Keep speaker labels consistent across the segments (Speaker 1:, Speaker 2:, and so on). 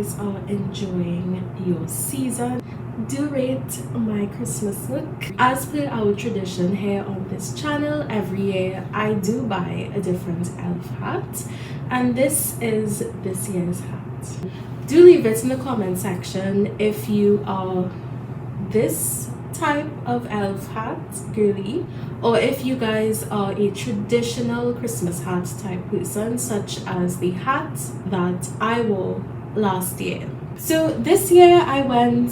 Speaker 1: guys are enjoying your season. Do rate my Christmas look. As per our tradition here on this channel, every year I do buy a different elf hat, and this is this year's hat. Do leave it in the comment section if you are this type of elf hat girly, or if you guys are a traditional Christmas hat type person, such as the hat that I wore last year. So this year I went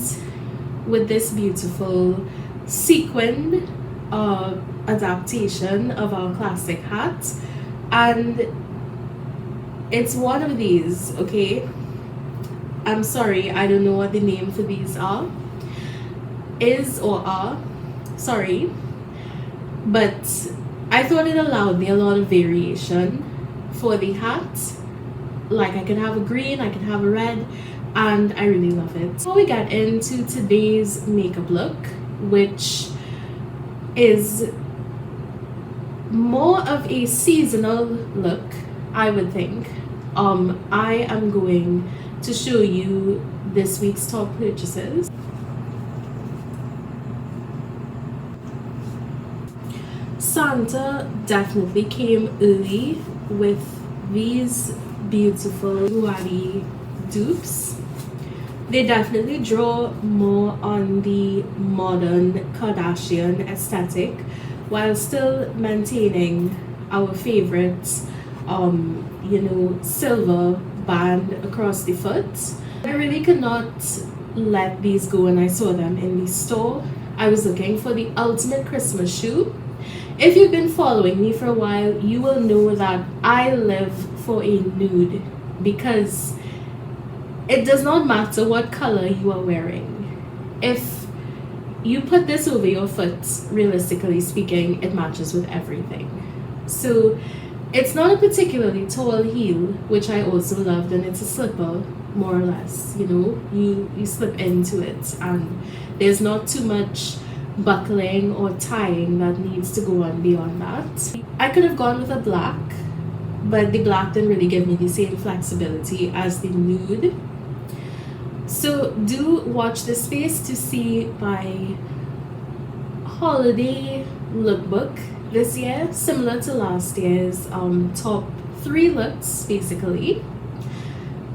Speaker 1: with this beautiful sequin adaptation of our classic hat, and it's one of these. Okay, I'm sorry, I don't know what the name for these are, sorry, but I thought it allowed me a lot of variation for the hat. Like, I can have a green, I can have a red, and I really love it. Before we get into today's makeup look, which is more of a seasonal look, I would think, I am going to show you this week's top purchases. Santa definitely came early with these beautiful Muaddi dupes. They definitely draw more on the modern Kardashian aesthetic while still maintaining our favorite silver band across the foot. I really could not let these go when I saw them in the store. I was looking for the ultimate Christmas shoe. If you've been following me for a while, you will know that I live for a nude, because it does not matter what color you are wearing. If you put this over your foot, realistically speaking, it matches with everything. So it's not a particularly tall heel, which I also loved, and it's a slipper, more or less. You slip into it, and there's not too much buckling or tying that needs to go on beyond that. I could have gone with a black, but the black didn't really give me the same flexibility as the nude. So do watch this space to see my holiday lookbook this year, similar to last year's top 3 looks basically,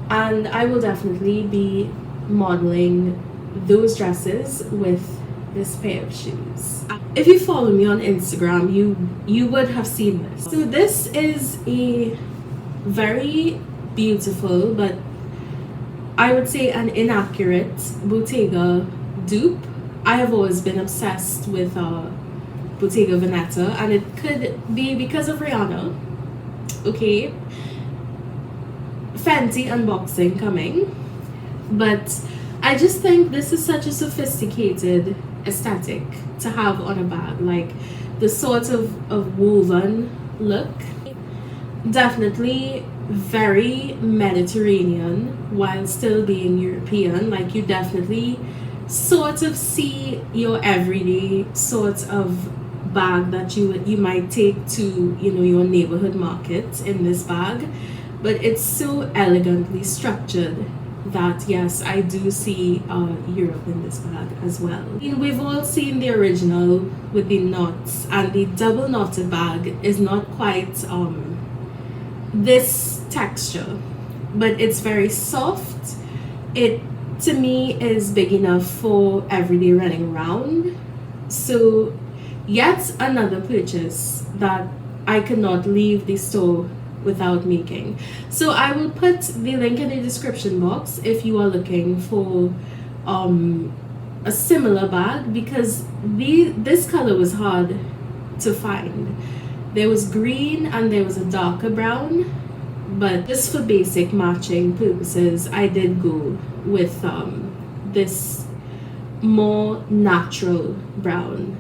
Speaker 1: and I will definitely be modeling those dresses with this pair of shoes. If you follow me on Instagram, you would have seen this. So this is a very beautiful, but I would say an inaccurate Bottega dupe. I have always been obsessed with Bottega Veneta, and it could be because of Rihanna. Okay, Fenty unboxing coming, but I just think this is such a sophisticated aesthetic to have on a bag, like the sort of woven look. Definitely very Mediterranean while still being European. Like, you definitely sort of see your everyday sort of bag that you might take to your neighborhood market in this bag, but it's so elegantly structured that yes, I do see Europe in this bag as well. We've all seen the original with the knots, and the double knotted bag is not quite this texture, but it's very soft. It to me is big enough for everyday running around. So yet another purchase that I cannot leave the store without making. So I will put the link in the description box if you are looking for a similar bag, because this color was hard to find. There was green and there was a darker brown, but just for basic matching purposes, I did go with this more natural brown.